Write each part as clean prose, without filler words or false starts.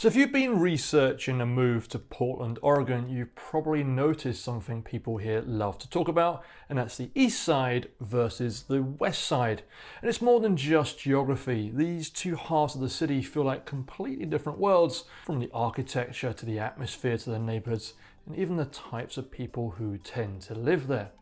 So if you've been researching a move to Portland, Oregon, you've probably noticed something people here love to talk about, and that's the east side versus the west side. And it's more than just geography. These two halves of the city feel like completely different worlds, from the architecture to the atmosphere to the neighborhoods, and even the types of people who tend to live there.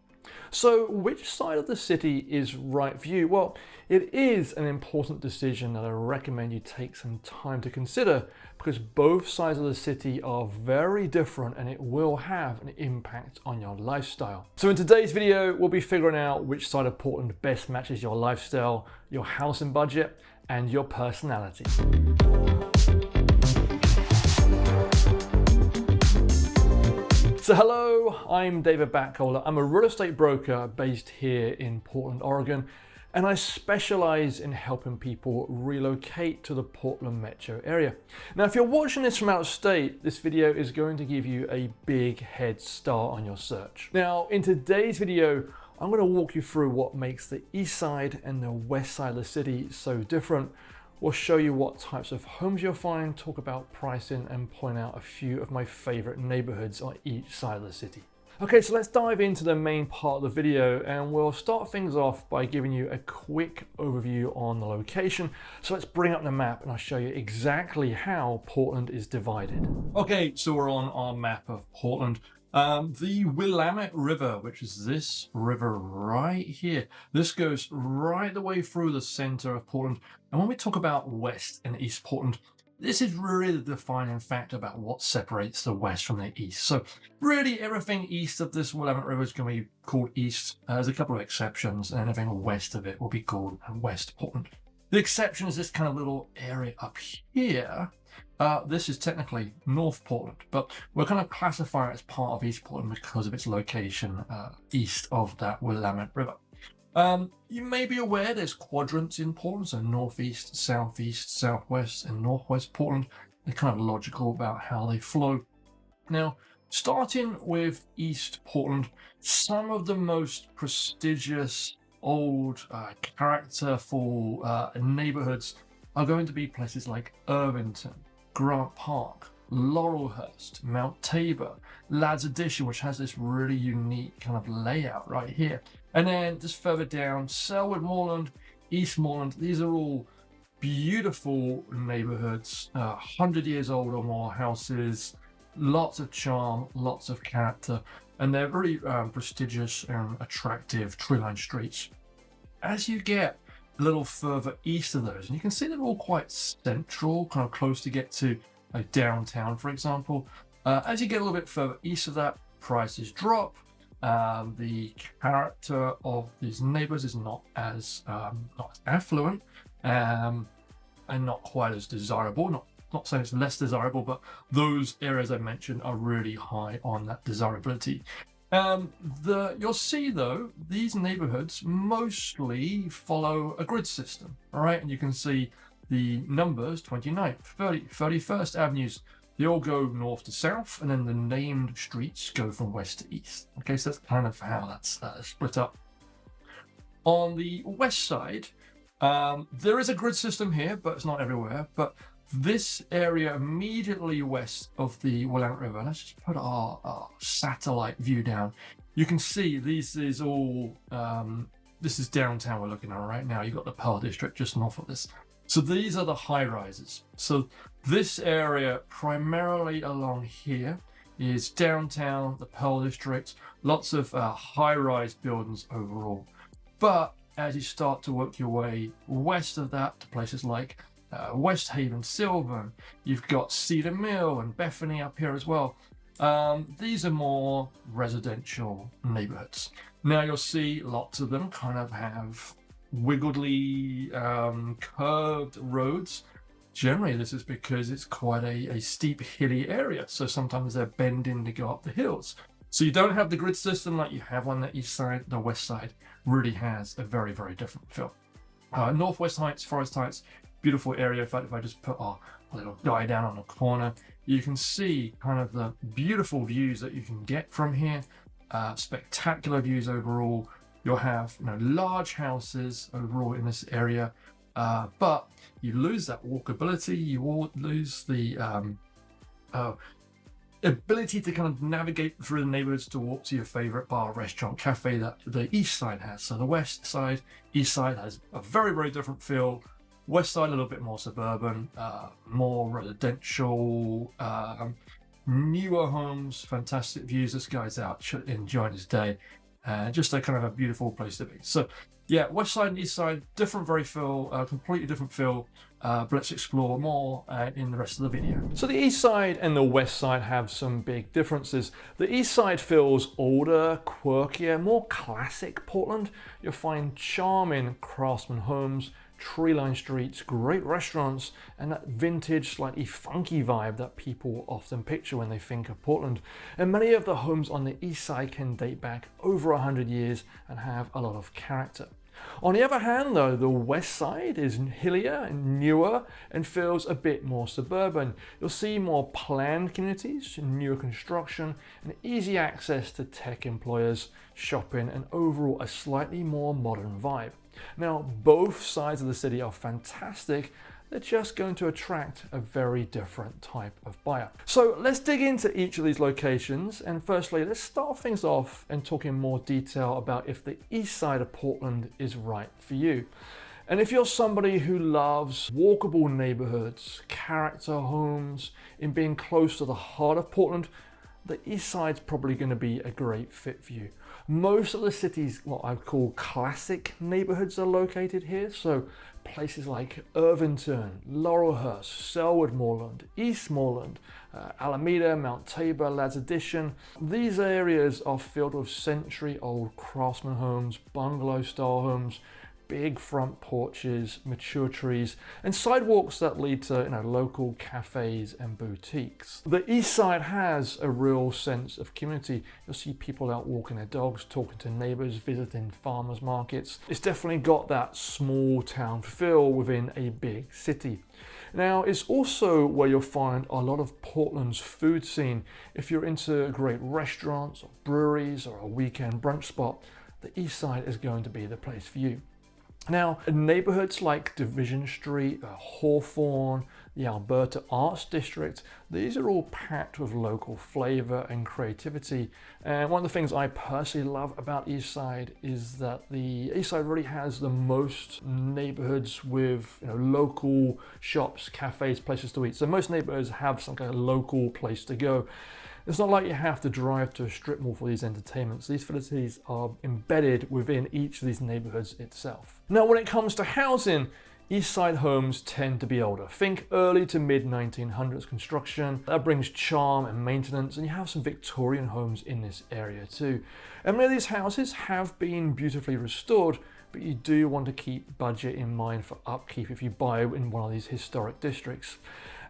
So which side of the city is right for you? Well, it is an important decision that I recommend you take some time to consider, because both sides of the city are very different and it will have an impact on your lifestyle. So in today's video, we'll be figuring out which side of Portland best matches your lifestyle, your housing budget, and your personality. So hello, I'm David Backholer. I'm a real estate broker based here in Portland, Oregon, and I specialize in helping people relocate to the Portland metro area. Now, if you're watching this from out of state, this video is going to give you a big head start on your search. Now, in today's video, I'm going to walk you through what makes the east side and the west side of the city so different. We'll show you what types of homes you'll find, talk about pricing, and point out a few of my favorite neighborhoods on each side of the city. Okay, so let's dive into the main part of the video, and we'll start things off by giving you a quick overview on the location. So let's bring up the map and I'll show you exactly how Portland is divided. Okay, so we're on our map of Portland. The Willamette River, which is this river right here, this goes right the way through the center of Portland. And when we talk about West and East Portland, this is really the defining factor about what separates the West from the East. So really everything east of this Willamette River is going to be called East. There's a couple of exceptions, and anything west of it will be called West Portland. The exception is this kind of little area up here. This is technically North Portland, but we're going to classify it as part of East Portland because of its location east of that Willamette River. You may be aware there's quadrants in Portland, so northeast, southeast, southwest, and northwest Portland. They're kind of logical about how they flow. Now, starting with East Portland, some of the most prestigious, old, characterful neighborhoods are going to be places like Irvington, Grant Park, Laurelhurst, Mount Tabor, Ladd's Addition, which has this really unique kind of layout right here. And then just further down, Selwood Moreland, East Moreland. These are all beautiful neighborhoods, 100 years old or more houses, lots of charm, lots of character, and they're very prestigious and attractive tree-lined streets. As you get a little further east of those, and you can see they're all quite central, kind of close to get to like downtown, for example. As you get a little bit further east of that, prices drop. The character of these neighbors is not as affluent and not quite as desirable. Not saying it's less desirable, but those areas I mentioned are really high on that desirability. You'll see though, these neighborhoods mostly follow a grid system, all right? And you can see the numbers, 29th, 30th, 31st Avenues, they all go north to south, and then the named streets go from west to east. Okay, so that's kind of how that's split up. On the west side, there is a grid system here, but it's not everywhere. But this area immediately west of the Willamette River, let's just put our satellite view down. You can see this is all, this is downtown we're looking at right now. You've got the Pearl District just north of this. So these are the high rises. So this area primarily along here is downtown, the Pearl District, lots of high-rise buildings overall. But as you start to work your way west of that to places like West Haven, Sylvan, you've got Cedar Mill and Bethany up here as well. These are more residential neighborhoods. Now you'll see lots of them kind of have wiggly curved roads. Generally this is because it's quite a steep hilly area, so sometimes they're bending to go up the hills. So you don't have the grid system like you have on the east side. The west side really has a very, very different feel. Northwest Heights, Forest Heights, beautiful area. In fact, if I just put our little guy down on the corner, you can see kind of the beautiful views that you can get from here. Spectacular views overall. You'll have large houses overall in this area. but you lose that walkability, you lose the ability to kind of navigate through the neighborhoods to walk to your favorite bar, restaurant, cafe that the east side has. So the west side, east side has a very, very different feel. West side a little bit more suburban, more residential, newer homes, fantastic views. This guy's out enjoying his day. Just a kind of a beautiful place to be. So yeah, west side and east side, different very feel, completely different feel. But let's explore more in the rest of the video. So the east side and the west side have some big differences. The east side feels older, quirkier, more classic Portland. You'll find charming craftsman homes, tree-lined streets, great restaurants, and that vintage, slightly funky vibe that people often picture when they think of Portland. And many of the homes on the east side can date back over 100 years and have a lot of character. On the other hand though, the west side is hillier and newer and feels a bit more suburban. You'll see more planned communities, newer construction, and easy access to tech employers, shopping, and overall a slightly more modern vibe. Now, both sides of the city are fantastic. They're just going to attract a very different type of buyer. So let's dig into each of these locations. And firstly, let's start things off and talk in more detail about if the east side of Portland is right for you. And if you're somebody who loves walkable neighborhoods, character homes, in being close to the heart of Portland, the east side's probably going to be a great fit for you. Most of the city's what I call classic neighborhoods are located here. So places like Irvington, Laurelhurst, Selwood Moreland, Eastmoreland, Alameda, Mount Tabor, Ladd's Addition. These areas are filled with century-old craftsman homes, bungalow-style homes, big front porches, mature trees, and sidewalks that lead to local cafes and boutiques. The east side has a real sense of community. You'll see people out walking their dogs, talking to neighbors, visiting farmers markets. It's definitely got that small town feel within a big city. Now, it's also where you'll find a lot of Portland's food scene. If you're into great restaurants or breweries or a weekend brunch spot, the east side is going to be the place for you. Now, neighborhoods like Division Street, Hawthorne, the Alberta Arts District, these are all packed with local flavor and creativity. And one of the things I personally love about East Side is that the East Side really has the most neighborhoods with local shops, cafes, places to eat. So most neighborhoods have some kind of local place to go. It's not like you have to drive to a strip mall for these entertainments. These facilities are embedded within each of these neighborhoods itself. Now, when it comes to housing, East Side homes tend to be older. Think early to mid 1900s construction. That brings charm and maintenance, and you have some Victorian homes in this area too. And many of these houses have been beautifully restored, but you do want to keep budget in mind for upkeep if you buy in one of these historic districts.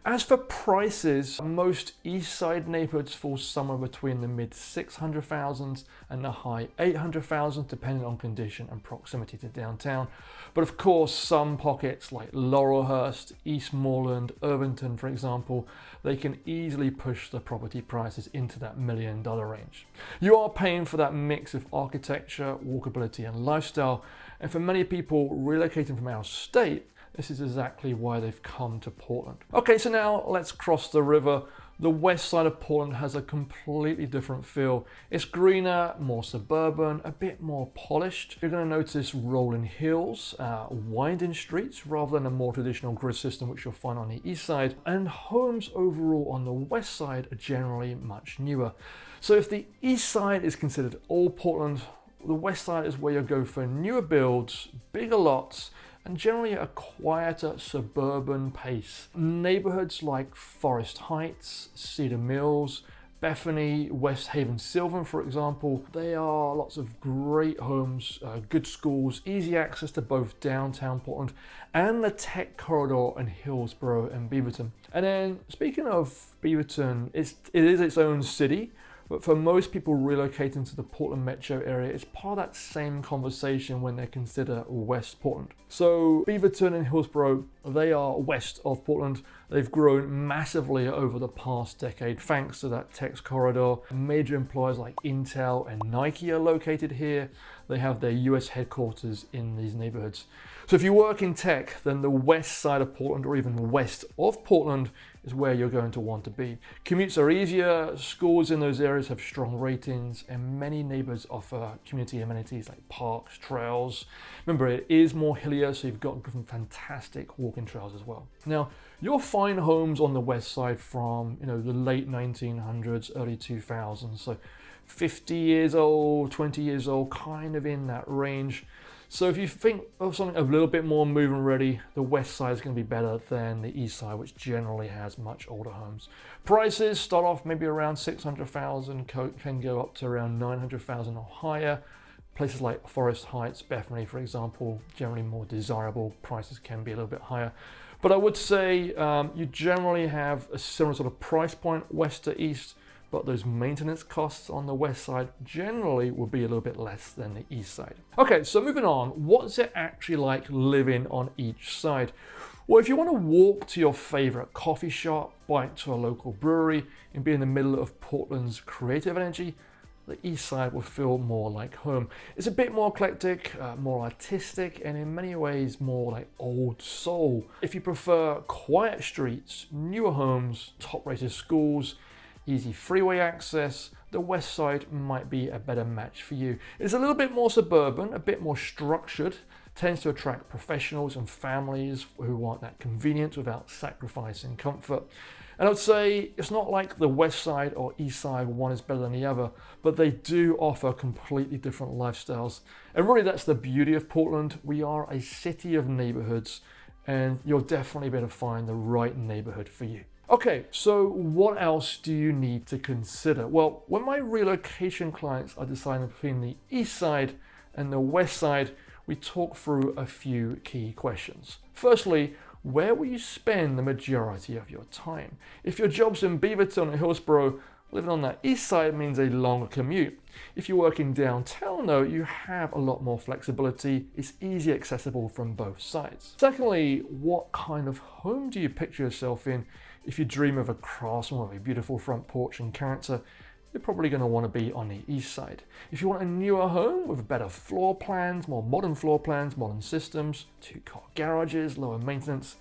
As for prices, most East Side neighborhoods fall somewhere between the mid 600,000s and the high 800,000, depending on condition and proximity to downtown. But of course, some pockets like Laurelhurst, Eastmoreland, Irvington, for example, they can easily push the property prices into that $1 million range. You are paying for that mix of architecture, walkability, and lifestyle. And for many people relocating from out of state, this is exactly why they've come to Portland. Okay, so now let's cross the river. The west side of Portland has a completely different feel. It's greener, more suburban, a bit more polished. You're going to notice rolling hills, winding streets, rather than a more traditional grid system which you'll find on the east side. And homes overall on the west side are generally much newer. So if the east side is considered old Portland, the west side is where you'll go for newer builds, bigger lots, and generally a quieter suburban pace. Neighborhoods like Forest Heights, Cedar Mills, Bethany, West Haven, Sylvan, for example, they are lots of great homes, good schools, easy access to both downtown Portland and the tech corridor in Hillsborough and Beaverton. And then speaking of Beaverton, it is its own city. But for most people relocating to the Portland metro area, it's part of that same conversation when they consider West Portland. So Beaverton and Hillsborough, they are west of Portland. They've grown massively over the past decade thanks to that tech corridor. Major employers like Intel and Nike are located here. They have their US headquarters in these neighborhoods. So if you work in tech, then the west side of Portland or even west of Portland is where you're going to want to be. Commutes are easier, schools in those areas have strong ratings, and many neighborhoods offer community amenities like parks, trails. Remember, it is more hillier, so you've got some fantastic walking trails as well. Now, you'll find homes on the west side from the late 1900s, early 2000s, so 50 years old, 20 years old, kind of in that range. So if you think of something a little bit more move-in ready, the west side is going to be better than the east side, which generally has much older homes. Prices start off maybe around 600,000, can go up to around 900,000 or higher. Places like Forest Heights, Bethany, for example, generally more desirable. Prices can be a little bit higher. But I would say you generally have a similar sort of price point west to east, but those maintenance costs on the west side generally will be a little bit less than the east side. Okay, so moving on, what's it actually like living on each side? Well, if you want to walk to your favorite coffee shop, bike to a local brewery, and be in the middle of Portland's creative energy, the east side will feel more like home. It's a bit more eclectic, more artistic, and in many ways more like old soul. If you prefer quiet streets, newer homes, top-rated schools, easy freeway access, the west side might be a better match for you. It's a little bit more suburban, a bit more structured, tends to attract professionals and families who want that convenience without sacrificing comfort. And I'd say it's not like the west side or east side, one is better than the other, but they do offer completely different lifestyles. And really that's the beauty of Portland. We are a city of neighborhoods, and you'll definitely be able to find the right neighborhood for you. Okay, so what else do you need to consider? Well, when my relocation clients are deciding between the east side and the west side, we talk through a few key questions. Firstly, where will you spend the majority of your time? If your job's in Beaverton or Hillsborough, living on that east side means a longer commute. If you're working downtown though, you have a lot more flexibility. It's easy accessible from both sides. Secondly, what kind of home do you picture yourself in? If you dream of a craftsman with a beautiful front porch and character, you're probably going to want to be on the east side. If you want a newer home with better floor plans, more modern floor plans, modern systems, 2-car garages, lower maintenance,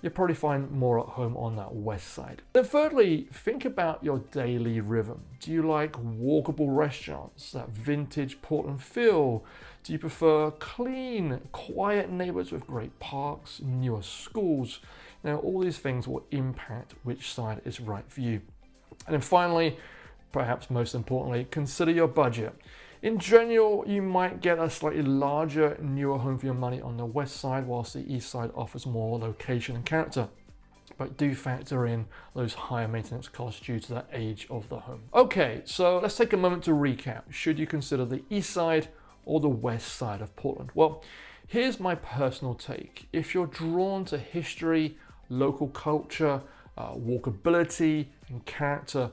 you'll probably find more at home on that west side. Then thirdly, think about your daily rhythm. Do you like walkable restaurants, that vintage Portland feel? Do you prefer clean, quiet neighborhoods with great parks, newer schools? Now, all these things will impact which side is right for you. And then finally, perhaps most importantly, consider your budget. In general, you might get a slightly larger, newer home for your money on the west side, whilst the east side offers more location and character. But do factor in those higher maintenance costs due to the age of the home. Okay, so let's take a moment to recap. Should you consider the east side or the west side of Portland? Well, here's my personal take. If you're drawn to history, local culture, walkability, and character,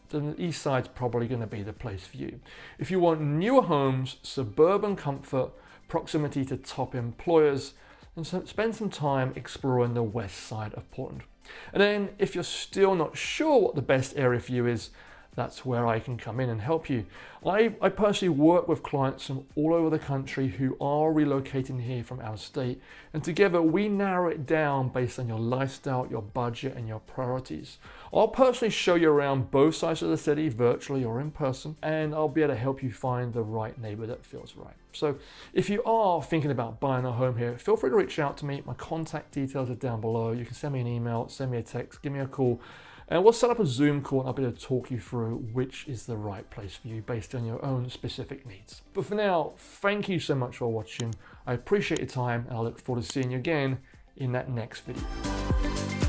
then the east side's probably going to be the place for you. If you want newer homes, suburban comfort, proximity to top employers, then spend some time exploring the west side of Portland. And then if you're still not sure what the best area for you is, that's where I can come in and help you. I personally work with clients from all over the country who are relocating here from out of state, and together we narrow it down based on your lifestyle, your budget, and your priorities. I'll personally show you around both sides of the city, virtually or in person, and I'll be able to help you find the right neighbor that feels right. So if you are thinking about buying a home here, feel free to reach out to me. My contact details are down below. You can send me an email, send me a text, give me a call, and we'll set up a Zoom call and I'll be able to talk you through which is the right place for you based on your own specific needs. But for now, thank you so much for watching. I appreciate your time and I look forward to seeing you again in that next video.